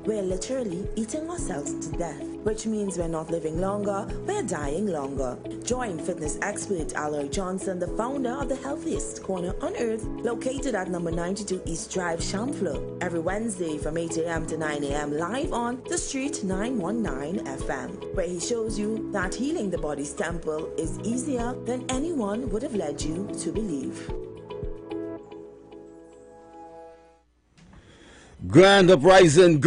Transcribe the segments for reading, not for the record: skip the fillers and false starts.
we're literally eating ourselves to death, which means we're not living longer, we're dying longer. Join fitness expert Iwer Johnson, the founder of the healthiest corner on earth, located at number 92 East Drive, Chamfleur, every Wednesday from 8 a.m. to 9 a.m. live on The Street 919 FM, where he shows you that healing the body's temple is easier than anyone would have led you to believe. Grand uprising,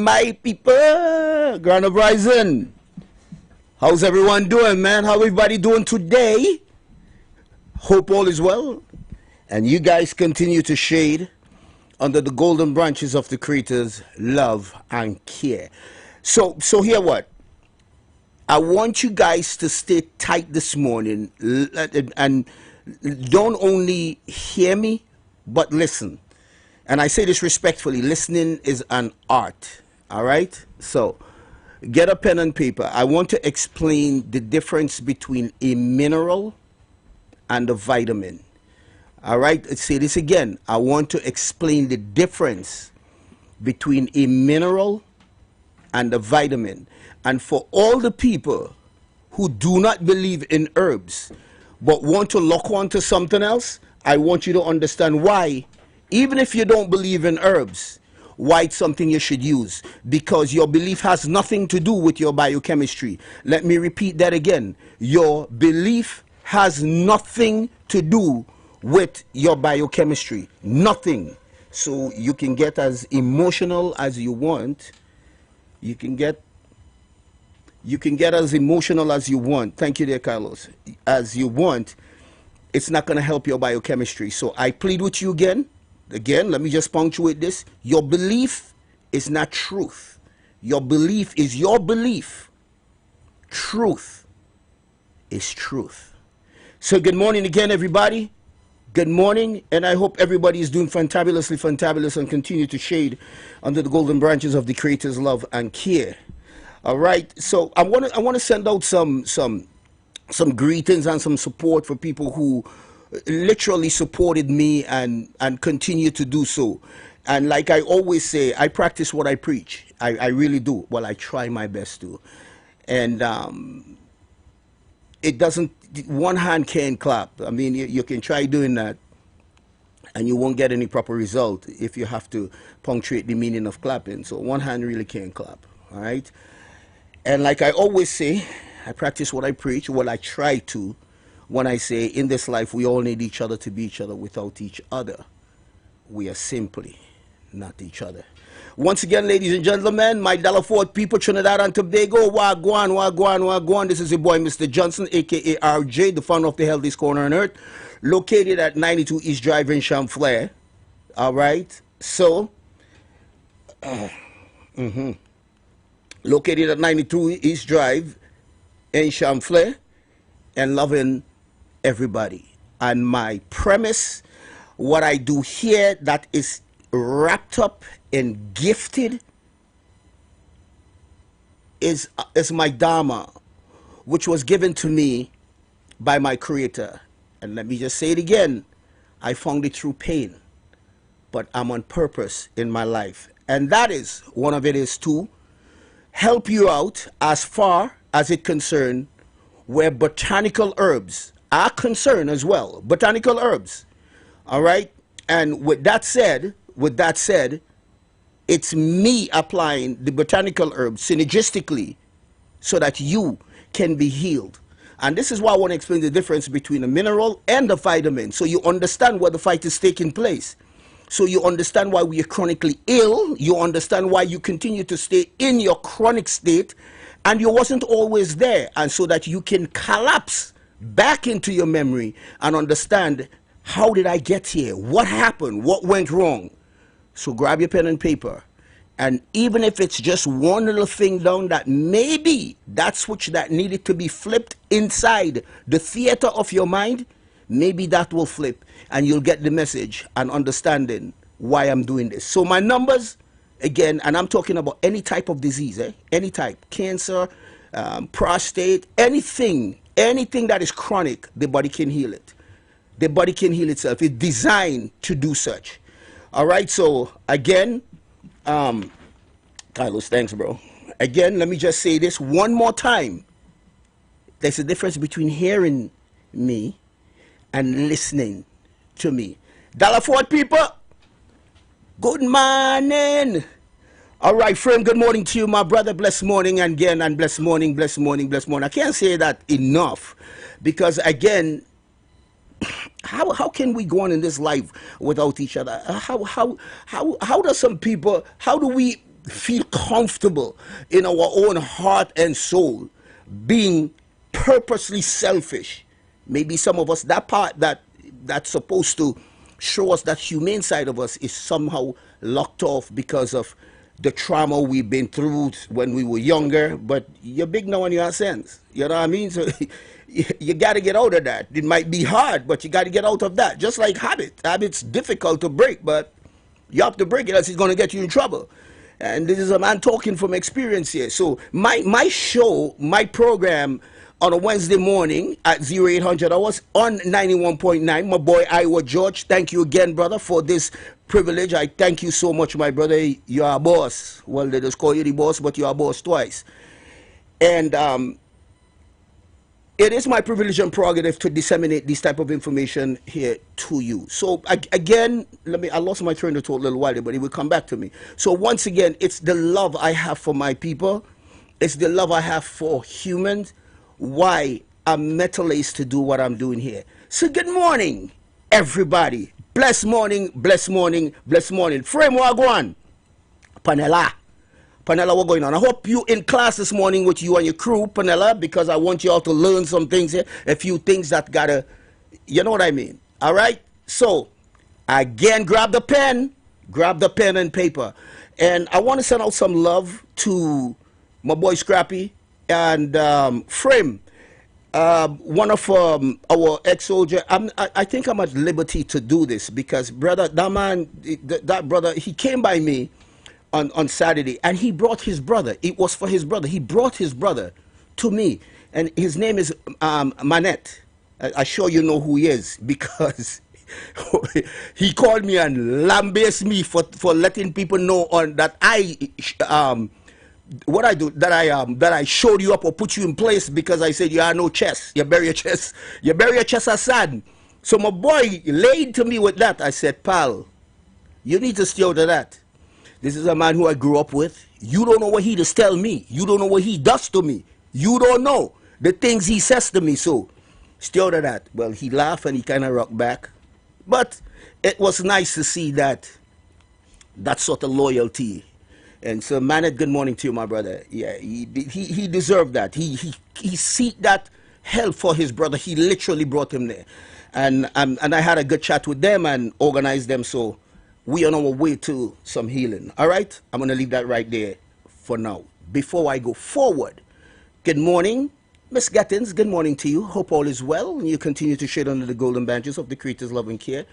my people. Grand uprising. How's everyone doing, man? How everybody doing today? Hope all is well. And you guys continue to shade under the golden branches of the Creator's love and care. So here what? I want you guys to stay tight this morning and don't only hear me, but listen. And I say this respectfully, listening is an art, all right? So get a pen and paper. I want to explain the difference between a mineral and a vitamin, all right? Let's say this again. I want to explain the difference between a mineral and a vitamin. And for all the people who do not believe in herbs but want to lock on to something else, I want you to understand why. Even if you don't believe in herbs, why it's something you should use? Because your belief has nothing to do with your biochemistry. Let me repeat that again. Your belief has nothing to do with your biochemistry. Nothing. So you can get as emotional as you want. You can get as emotional as you want. Thank you there, Carlos. As you want. It's not going to help your biochemistry. So I plead with you again. Again, let me just punctuate this. Your belief is not truth. Your belief is your belief. Truth is truth. So good morning again, everybody. Good morning, and I hope everybody is doing fantabulously fantabulous and continue to shade under the golden branches of the Creator's love and care. All right, so I want to send out some greetings and some support for people who literally supported me and continue to do so. And like I always say, I practice what I preach. I really do. Well, I try my best to. And it doesn't, one hand can't clap. I mean, you can try doing that and you won't get any proper result if you have to punctuate the meaning of clapping. So one hand really can't clap. All right. And like I always say, I practice what I preach, what I try to. When I say in this life we all need each other to be each other. Without each other we are simply not each other. Once again, ladies and gentlemen, my Dollar Fort people, Trinidad and Tobago, wagwan, wagwan, wagwan. This is your boy Mr. Johnson, aka RJ, the founder of the healthiest corner on earth, located at 92 East Drive in Chamfleur. All right, so located at 92 East Drive in Chamfleur, and loving everybody. And my premise, what I do here, that is wrapped up and gifted, is my Dharma, which was given to me by my Creator. And let me just say it again, I found it through pain, but I'm on purpose in my life. And that is, one of it is to help you out as far as it concerns where botanical herbs are concerned as well. Botanical herbs. All right. And with that said, it's me applying the botanical herbs synergistically so that you can be healed. And this is why I want to explain the difference between a mineral and a vitamin, so you understand where the fight is taking place. So you understand why we are chronically ill. You understand why you continue to stay in your chronic state and you wasn't always there. And so that you can collapse back into your memory and understand, how did I get here? What happened? What went wrong? So grab your pen and paper. And even if it's just one little thing down that maybe that switch that needed to be flipped inside the theater of your mind, maybe that will flip and you'll get the message and understanding why I'm doing this. So my numbers, again, and I'm talking about any type of disease, any type, cancer, prostate, anything that is chronic, the body can heal it. The body can heal itself. It's designed to do such. All right, so again, Carlos, thanks, bro. Again, let me just say this one more time. There's a difference between hearing me and listening to me. Dollar Ford people, good morning. All right, friend, good morning to you, my brother. Blessed morning again, and blessed morning, blessed morning, blessed morning. I can't say that enough because, again, how can we go on in this life without each other? How does some people, how do we feel comfortable in our own heart and soul being purposely selfish? Maybe some of us, that part that's supposed to show us that humane side of us is somehow locked off because of the trauma we've been through when we were younger. But you're big now and you have sense. You know what I mean? So you got to get out of that. It might be hard, but you got to get out of that. Just like habit's difficult to break, but you have to break it else it's going to get you in trouble. And this is a man talking from experience here. So my show, my program on a Wednesday morning at 0800 hours on 91.9. My boy Iwer George, thank you again, brother, for this privilege. I thank you so much, my brother. You're a boss. Well, they just call you the boss, but you're a boss twice. And it is my privilege and prerogative to disseminate this type of information here to you. So again, I lost my train of thought a little while ago, but it will come back to me. So once again, it's the love I have for my people. It's the love I have for humans. Why I'm metallized to do what I'm doing here. So good morning, everybody. Blessed morning, blessed morning, blessed morning. Frame Wagwan. Panella, what's going on? I hope you in class this morning with you and your crew, Panella, because I want you all to learn some things here. A few things that gotta, you know what I mean? All right? So, again, grab the pen and paper. And I want to send out some love to my boy Scrappy and Frame, one of our ex-soldier. I think I'm at liberty to do this because, brother, that man, that brother, he came by me on Saturday and he brought his brother. It was for his brother. He brought his brother to me, and his name is Manette. I'm sure you know who he is because he called me and lambasted me for letting people know on that what I do, that I showed you up or put you in place because I said you are no chest. You bury your chest aside. So my boy laid to me with that. I said, pal, you need to stay out of that. This is a man who I grew up with. You don't know what he does tell me. You don't know what he does to me. You don't know the things he says to me. So stay out of that. Well, he laughed and he kind of rocked back. But it was nice to see that sort of loyalty. And so, Manette, good morning to you, my brother. Yeah, he deserved that. He seeked that help for his brother. He literally brought him there. And I had a good chat with them and organized them. So we are on our way to some healing. All right? I'm going to leave that right there for now. Before I go forward, good morning, Miss Gettins. Good morning to you. Hope all is well and you continue to shade under the golden branches of the Creator's love and care.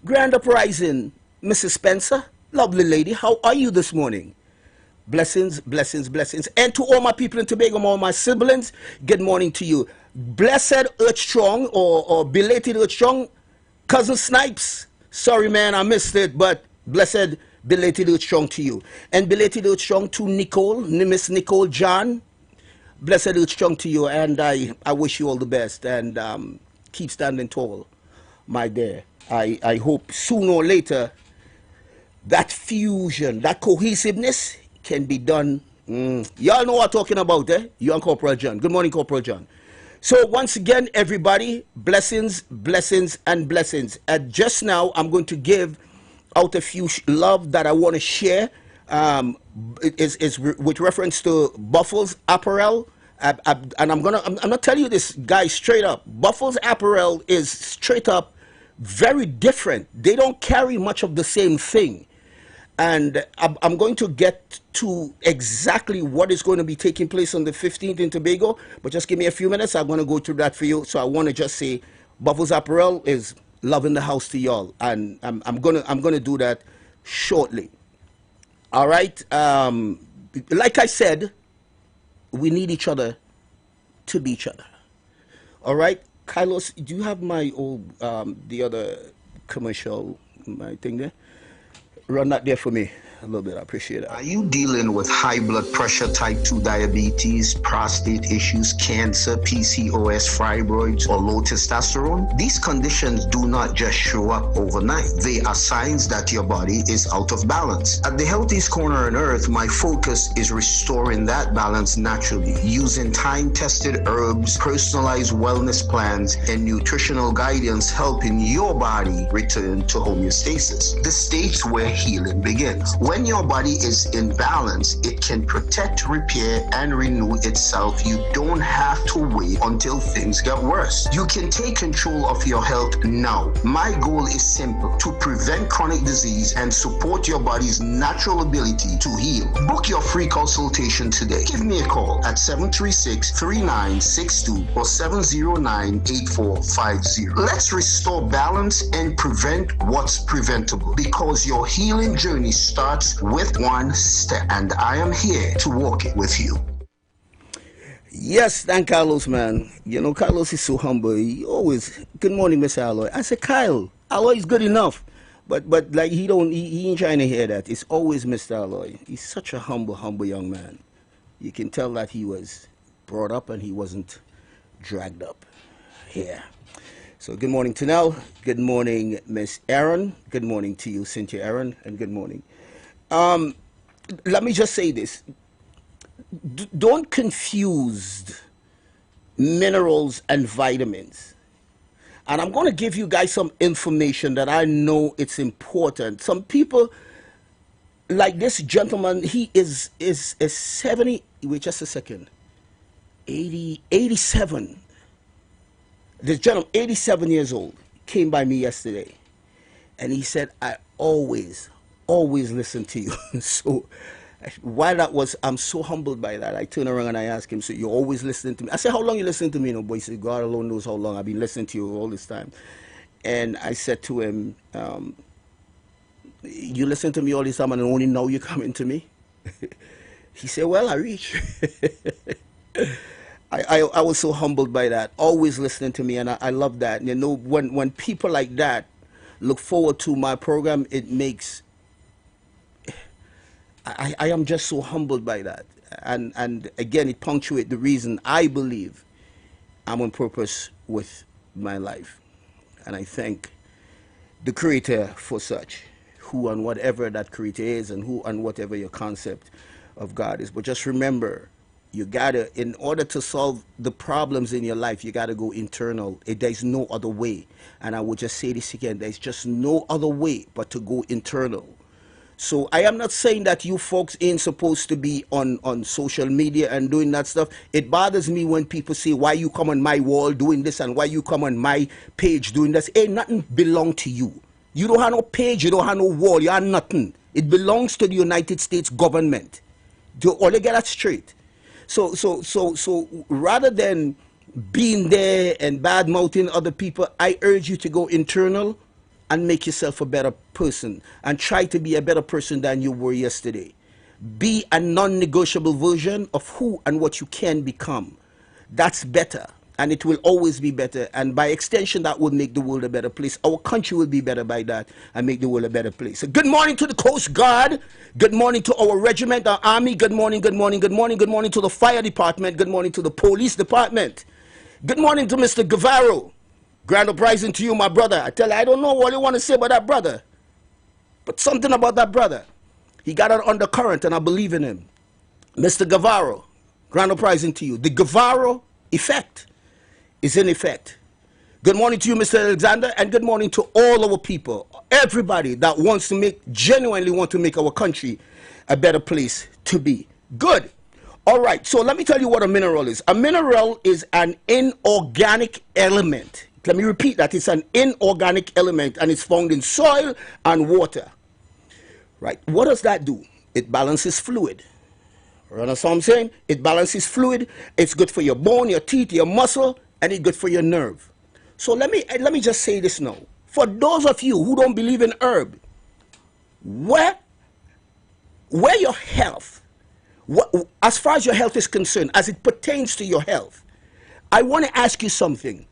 Grand uprising, Mrs. Spencer. Lovely lady. How are you this morning? Blessings, blessings, blessings. And to all my people in Tobago, all my siblings, good morning to you. Blessed Earth Strong or belated Earth Strong, Cousin Snipes. Sorry, man, I missed it, but blessed belated Earth Strong to you. And belated Earth Strong to Nicole, Miss Nicole John. Blessed Earth Strong to you, and I wish you all the best. And keep standing tall, my dear. I hope sooner or later that fusion, that cohesiveness can be done. Y'all know what I'm talking about, eh? You and Corporal John. Good morning, Corporal John. So once again, everybody, blessings, blessings, and blessings. Just now, I'm going to give out a few love that I want to share. Is with reference to Buffalo's apparel. And I'm not telling you this, guys, straight up. Buffalo's apparel is straight up very different. They don't carry much of the same thing. And I'm going to get to exactly what is going to be taking place on the 15th in Tobago. But just give me a few minutes. I'm going to go through that for you. So I want to just say Buffalo's apparel is love in the house to y'all. And I'm gonna do that shortly. All right. Like I said, we need each other to be each other. All right. Carlos, do you have my old, the other commercial, my thing there? Run that there for me. a little bit. I appreciate Are that. you dealing with high blood pressure, type 2 diabetes, prostate issues, cancer, PCOS, fibroids, or low testosterone? These conditions do not just show up overnight. They are signs that your body is out of balance. At the healthiest corner on earth, my focus is restoring that balance naturally using time-tested herbs, personalized wellness plans, and nutritional guidance, helping your body return to homeostasis, the state where healing begins. When your body is in balance, it can protect, repair, and renew itself. You don't have to wait until things get worse. You can take control of your health now. My goal is simple: to prevent chronic disease and support your body's natural ability to heal. Book your free consultation today. Give me a call at 736-3962 or 709-8450. Let's restore balance and prevent what's preventable, because your healing journey starts with one step, and I am here to walk it with you. Yes, thank Carlos, man. You know, Carlos is so humble. He always, good morning, Mr. Alloy. I said, Kyle, Alloy is good enough. But like he ain't trying to hear that. It's always Mr. Alloy. He's such a humble young man. You can tell that he was brought up and he wasn't dragged up here. So good morning to Nell. Good morning, Miss Aaron. Good morning to you, Cynthia Aaron, and good morning. Let me just say this. Don't confuse minerals and vitamins. And I'm going to give you guys some information that I know it's important. Some people, like this gentleman, he is 70, wait just a second, 87. This gentleman, 87 years old, came by me yesterday. And he said, I always listen to you. So while that was, I'm so humbled by that. I turned around and I asked him, so you're always listening to me? I said, how long you listening to me? No, boy, he said, God alone knows how long I've been listening to you all this time. And I said to him, you listen to me all this time and only now you're coming to me? He said, well, I reach. I was so humbled by that. Always listening to me, and I love that. You know, when people like that look forward to my program, it makes... I am just so humbled by that. And again, it punctuates the reason I believe I'm on purpose with my life. And I thank the Creator for such, who and whatever that Creator is, and who and whatever your concept of God is. But just remember, you gotta, in order to solve the problems in your life, you gotta go internal. There's no other way. And I will just say this again, there's just no other way but to go internal. So I am not saying that you folks ain't supposed to be on social media and doing that stuff. It bothers me when people say, why you come on my wall doing this and why you come on my page doing this. Ain't nothing belong to you. You don't have no page, you don't have no wall, you have nothing. It belongs to the United States government. Do all you get that straight. So rather than being there and bad mouthing other people, I urge you to go internal and make yourself a better person and try to be a better person than you were yesterday. Be a non-negotiable version of who and what you can become. That's better, and it will always be better, and by extension that will make the world a better place. Our country will be better by that and make the world a better place. So good morning to the Coast Guard. Good morning to our regiment, our army. Good morning, good morning, good morning. Good morning to the fire department. Good morning to the police department. Good morning to Mr. Guevara. Grand uprising to you, my brother. I tell you, I don't know what you want to say about that brother, but something about that brother. He got an undercurrent, and I believe in him. Mr. Guevara, grand uprising to you. The Guevara effect is in effect. Good morning to you, Mr. Alexander, and good morning to all our people, everybody that wants to make, genuinely want to make our country a better place to be. Good. All right, so let me tell you what a mineral is. A mineral is an inorganic element. Let me repeat that. It's an inorganic element, and it's found in soil and water. Right? What does that do? It balances fluid. You understand what I'm saying? It balances fluid. It's good for your bone, your teeth, your muscle, and it's good for your nerve. So let me just say this now. For those of you who don't believe in herb, where your health, as far as your health is concerned, as it pertains to your health, I want to ask you something.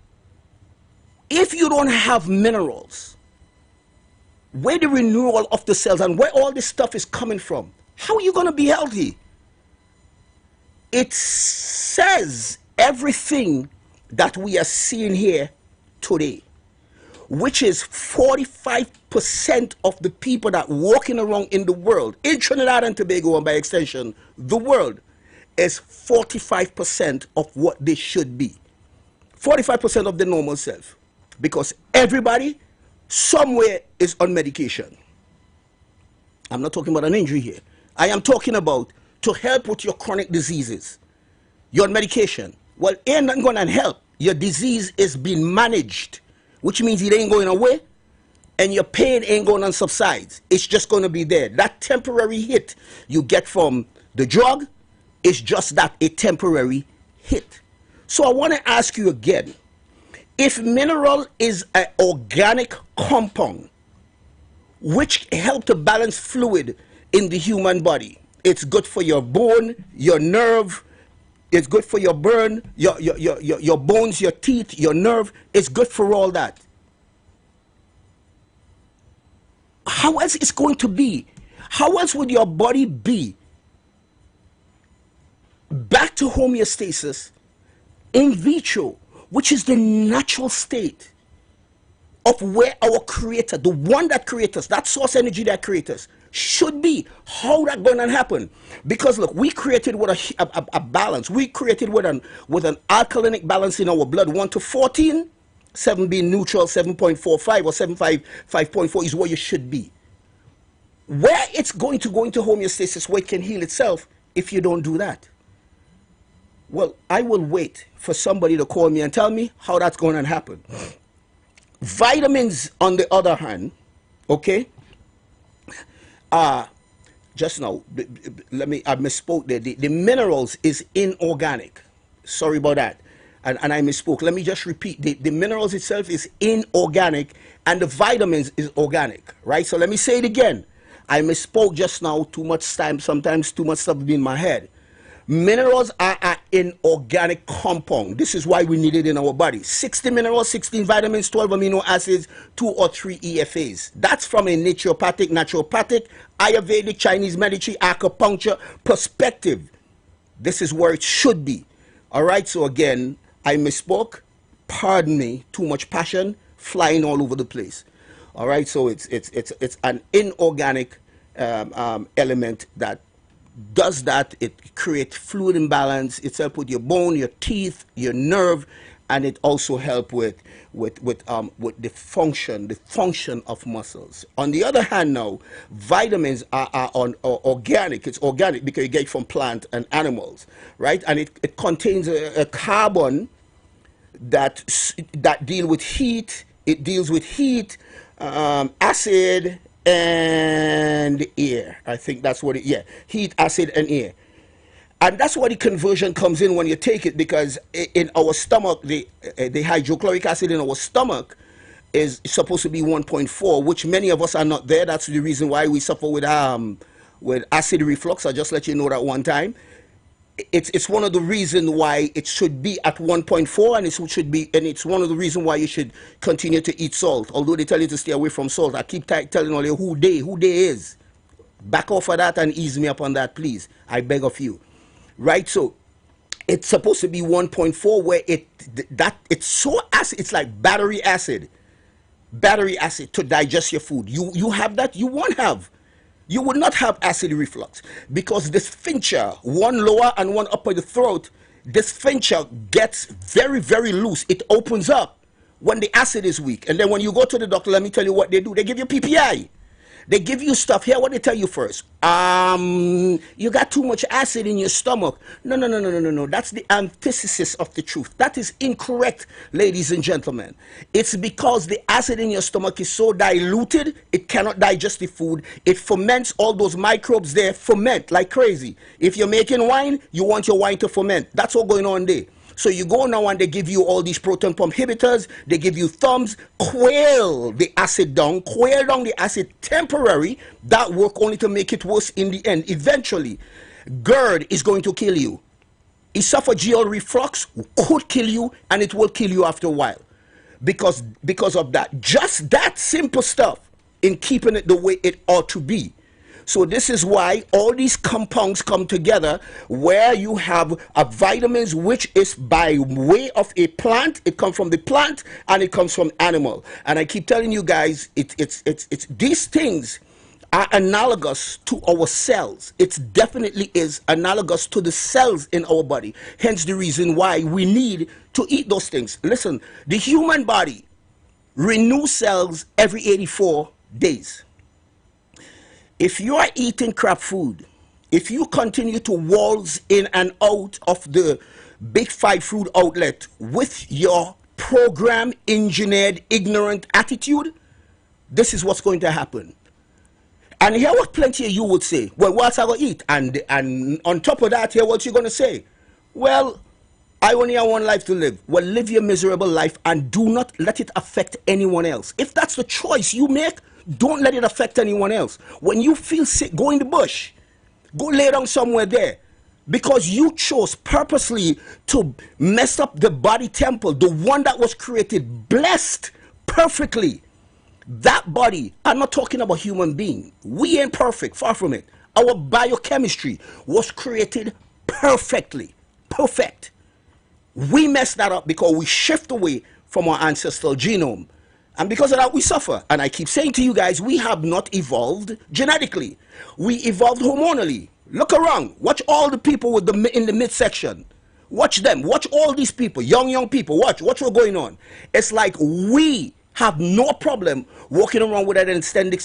If you don't have minerals, where the renewal of the cells and where all this stuff is coming from, how are you going to be healthy? It says everything that we are seeing here today, which is 45% of the people that walking around in the world, in Trinidad and Tobago, and by extension, the world, is 45% of what they should be. 45% of the normal self. Because everybody somewhere is on medication. I'm not talking about an injury here. I am talking about to help with your chronic diseases. You're on medication. Well, it ain't not going to help. Your disease is being managed, which means it ain't going away, and your pain ain't going to subside. It's just going to be there. That temporary hit you get from the drug is just that, a temporary hit. So I want to ask you again, if mineral is an organic compound which help to balance fluid in the human body, it's good for your bone, your nerve, it's good for your burn, your bones, your teeth, your nerve, it's good for all that. How else is going to be? How else would your body be back to homeostasis in vitro, which is the natural state of where our creator, the one that created us, that source energy that created us, should be? How that going to happen? Because look, we created with a balance. We created with an alkalinic balance in our blood, 1 to 14, 7 being neutral, 7.45 or 5.4 is where you should be. Where it's going to go into homeostasis, where it can heal itself if you don't do that. Well, I will wait for somebody to call me and tell me how that's going to happen. Vitamins, on the other hand, okay, just now, I misspoke there. The minerals is inorganic. Sorry about that. And I misspoke. Let me just repeat. The minerals itself is inorganic, and the vitamins is organic, right? So let me say it again. I misspoke just now. Too much time, sometimes too much stuff in my head. Minerals are an inorganic compound. This is why we need it in our body. 60 minerals, 16 vitamins, 12 amino acids, 2 or 3 EFAs. That's from a naturopathic, Ayurvedic, Chinese medicine, acupuncture perspective. This is where it should be. All right, so again, I misspoke. Pardon me, too much passion, flying all over the place. All right, so it's an inorganic element that does that. It creates fluid imbalance. It's help with your bone, your teeth, your nerve, and it also help with the function of muscles. On the other hand, now vitamins are organic. It's organic because you get it from plant and animals, right? And it contains a carbon that deal with heat. It deals with heat, acid, and air. I think that's what it, yeah, heat, acid, and air. And that's where the conversion comes in when you take it, because in our stomach, the hydrochloric acid in our stomach is supposed to be 1.4, which many of us are not there. That's the reason why we suffer with acid reflux. I'll just let you know that one time. It's one of the reasons why it should be at 1.4, and it's one of the reasons why you should continue to eat salt. Although they tell you to stay away from salt, I keep telling all you who they is. Back off of that and ease me up on that, please. I beg of you. Right? So it's supposed to be 1.4, where it's so acid. It's like battery acid to digest your food. You have that, you won't have. You would not have acid reflux, because this sphincter, one lower and one upper the throat, this sphincter gets very, very loose. It opens up when the acid is weak. And then when you go to the doctor, let me tell you what they do. They give you PPI. They give you stuff. Here, what they tell you first. You got too much acid in your stomach. No. That's the antithesis of the truth. That is incorrect, ladies and gentlemen. It's because the acid in your stomach is so diluted, it cannot digest the food. It ferments. All those microbes there ferment like crazy. If you're making wine, you want your wine to ferment. That's what's going on there. So you go now and they give you all these proton pump inhibitors, they give you thumbs, quail the acid down, the acid temporary. That work only to make it worse in the end. Eventually, GERD is going to kill you. Esophageal reflux could kill you, and it will kill you after a while. Because of that. Just that simple stuff in keeping it the way it ought to be. So this is why all these compounds come together, where you have vitamins, which is by way of a plant. It comes from the plant and it comes from animal. And I keep telling you guys, it's these things are analogous to our cells. It definitely is analogous to the cells in our body. Hence the reason why we need to eat those things. Listen, the human body renews cells every 84 days. If you are eating crap food, if you continue to waltz in and out of the big five food outlet with your program engineered ignorant attitude, this is what's going to happen. And here what plenty of you would say, well, what's I going to eat? And on top of that, here what you going to say? Well, I only have one life to live. Well, live your miserable life and do not let it affect anyone else. If that's the choice you make, don't let it affect anyone else. When you feel sick, go in the bush. Go lay down somewhere there. Because you chose purposely to mess up the body temple, the one that was created, blessed perfectly. That body, I'm not talking about human being. We ain't perfect, far from it. Our biochemistry was created perfectly. Perfect. We mess that up because we shift away from our ancestral genome. And because of that, we suffer. And I keep saying to you guys, we have not evolved genetically. We evolved hormonally. Look around. Watch all the people with in the midsection. Watch them. Watch all these people, young people. Watch what's going on. It's like we have no problem walking around with an extended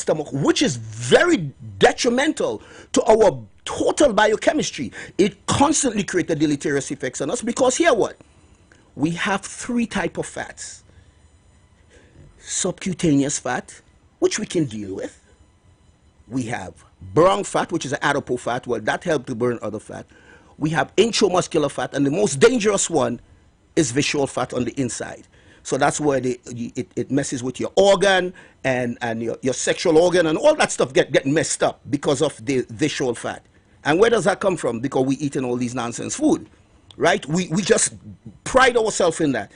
stomach, which is very detrimental to our total biochemistry. It constantly creates deleterious effects on us because here what? We have three types of fats. Subcutaneous fat, which we can deal with. We have brown fat, which is an adipose fat. Well, that helps to burn other fat. We have intramuscular fat, and the most dangerous one is visceral fat on the inside. So that's where it messes with your organ and your sexual organ and all that stuff get messed up because of the visceral fat. And where does that come from? Because we eating all these nonsense food. Right? We just pride ourselves in that.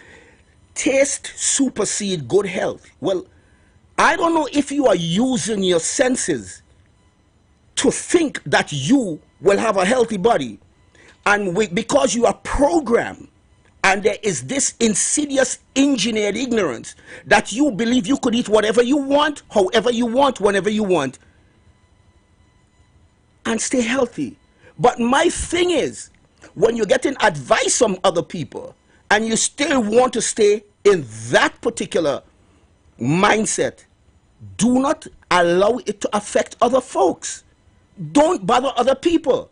Taste supersede good health. Well, I don't know if you are using your senses to think that you will have a healthy body, and because you are programmed, and there is this insidious engineered ignorance that you believe you could eat whatever you want, however you want, whenever you want, and stay healthy. But my thing is, when you're getting advice from other people and you still want to stay in that particular mindset, do not allow it to affect other folks. Don't bother other people.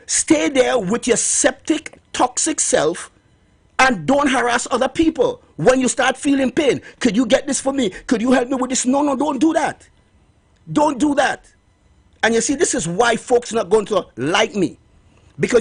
Stay there with your septic, toxic self and don't harass other people. When you start feeling pain, could you get this for me? Could you help me with this? No, don't do that. Don't do that. And you see, this is why folks are not going to like me. Because